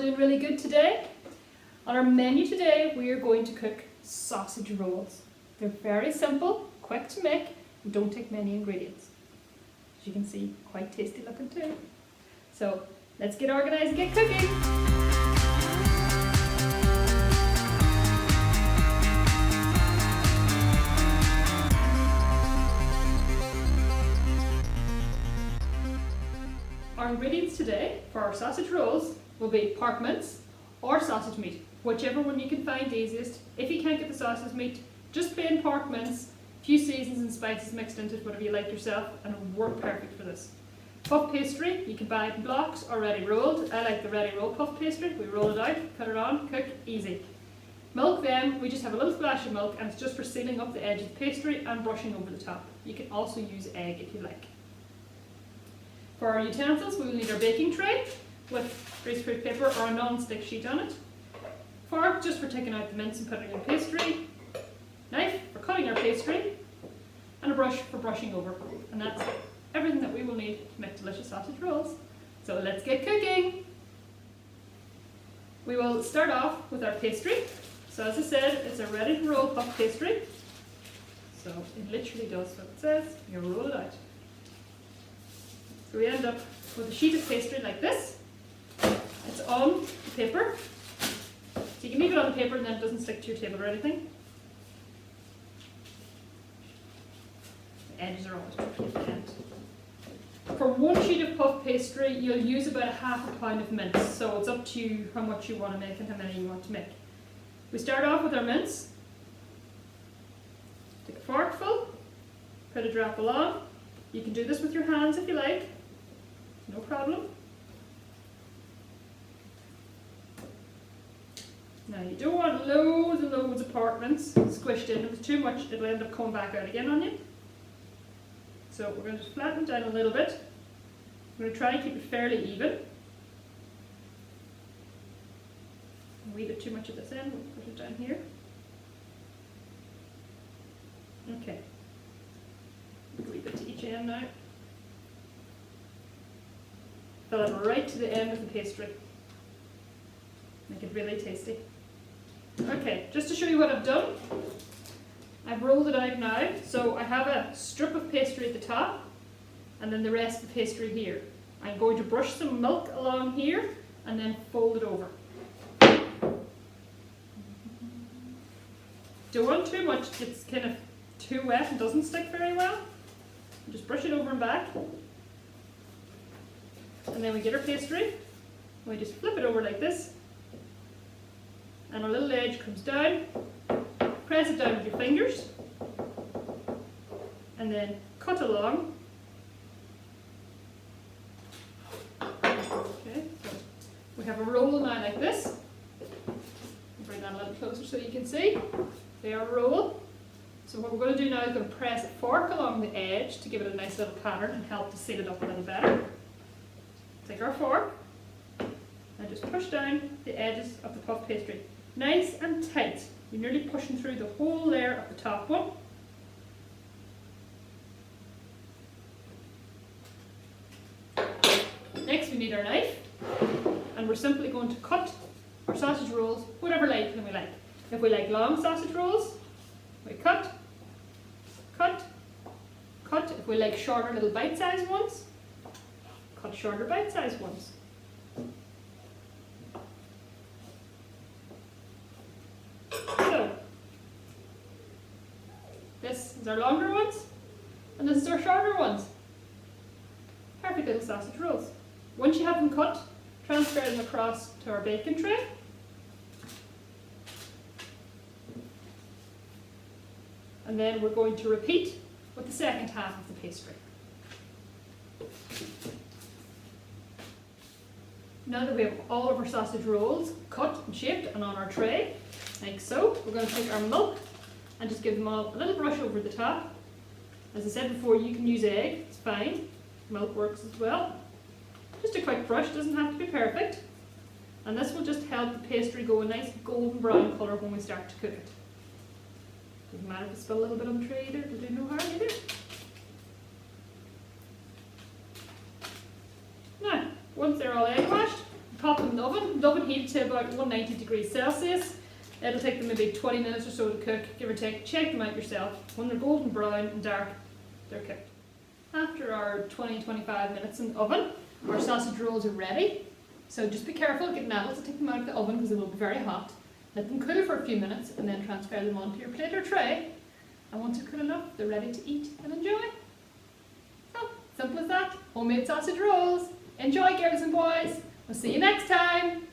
doing really good today. On our menu today, we are going to cook sausage rolls. They're very simple, quick to make, and don't take many ingredients. As you can see, quite tasty looking too. So let's get organised and get cooking. Our ingredients today for our sausage rolls will be pork mince or sausage meat, whichever one you can find easiest. If you can't get the sausage meat, just plain pork mince, a few seasons and spices mixed into it, whatever you like yourself, and it will work perfect for this. Puff pastry, you can buy it in blocks or ready rolled. I like the ready rolled puff pastry. We roll it out, cut it on, cook, easy. Milk then, we just have a little splash of milk and it's just for sealing up the edge of the pastry and brushing over the top. You can also use egg if you like. For our utensils, we will need our baking tray with greaseproof paper or a non-stick sheet on it. Fork just for taking out the mince and putting in pastry. Knife for cutting our pastry. And a brush for brushing over. And that's everything that we will need to make delicious sausage rolls. So let's get cooking! We will start off with our pastry. So as I said, it's a ready to roll puff pastry. So it literally does what it says. You roll it out. So we end up with a sheet of pastry like this. It's on the paper. So you can leave it on the paper and then it doesn't stick to your table or anything. The edges are always tricky at the end. For one sheet of puff pastry, you'll use about ½ pound of mince. So it's up to you how much you want to make and how many you want to make. We start off with our mince. Take a forkful, put a drop along. You can do this with your hands if you like. No problem. Now you don't want loads and loads of pork mince squished in. If it's too much, it'll end up coming back out again on you. So we're going to flatten it down a little bit. I'm going to try and keep it fairly even. A wee bit too much at this end, we'll put it down here. Okay. A wee bit to each end now. Fill it right to the end of the pastry. Make it really tasty. Okay, just to show you what I've done, I've rolled it out now. So I have a strip of pastry at the top and then the rest of the pastry here. I'm going to brush some milk along here and then fold it over. Don't want too much, it's kind of too wet and doesn't stick very well. Just brush it over and back. And then we get our pastry, we just flip it over like this, and our little edge comes down, press it down with your fingers, and then cut along. Okay, so we have a roll now like this. Bring that a little closer so you can see. There, a roll. So what we're going to do now is going to press a fork along the edge to give it a nice little pattern and help to seal it up a little better. Take our fork and just push down the edges of the puff pastry. Nice and tight. You're nearly pushing through the whole layer of the top one. Next we need our knife and we're simply going to cut our sausage rolls whatever length we like. If we like long sausage rolls, we cut, cut, cut. If we like shorter little bite-sized ones, cut shorter bite-sized ones. So, this is our longer ones, and this is our shorter ones. Perfect little sausage rolls. Once you have them cut, transfer them across to our baking tray. And then we're going to repeat with the second half of the pastry. Now that we have all of our sausage rolls cut and shaped and on our tray, like so, we're going to take our milk and just give them all a little brush over the top. As I said before, you can use egg, it's fine. Milk works as well. Just a quick brush, doesn't have to be perfect. And this will just help the pastry go a nice golden brown colour when we start to cook it. Doesn't matter if you spill a little bit on the tray either, it'll do no harm either. Now, once they're all egg washed, Pop them in the oven heated to about 190 degrees Celsius. It'll take them maybe 20 minutes or so to cook, give or take. Check them out yourself. When they're golden brown and dark, they're cooked. After our 20-25 minutes in the oven, our sausage rolls are ready. So just be careful, get nettles to take them out of the oven because they will be very hot. Let them cool for a few minutes and then transfer them onto your plate or tray. And once they're cool enough, they're ready to eat and enjoy. So, simple as that. Homemade sausage rolls. Enjoy, girls and boys. We'll see you next time.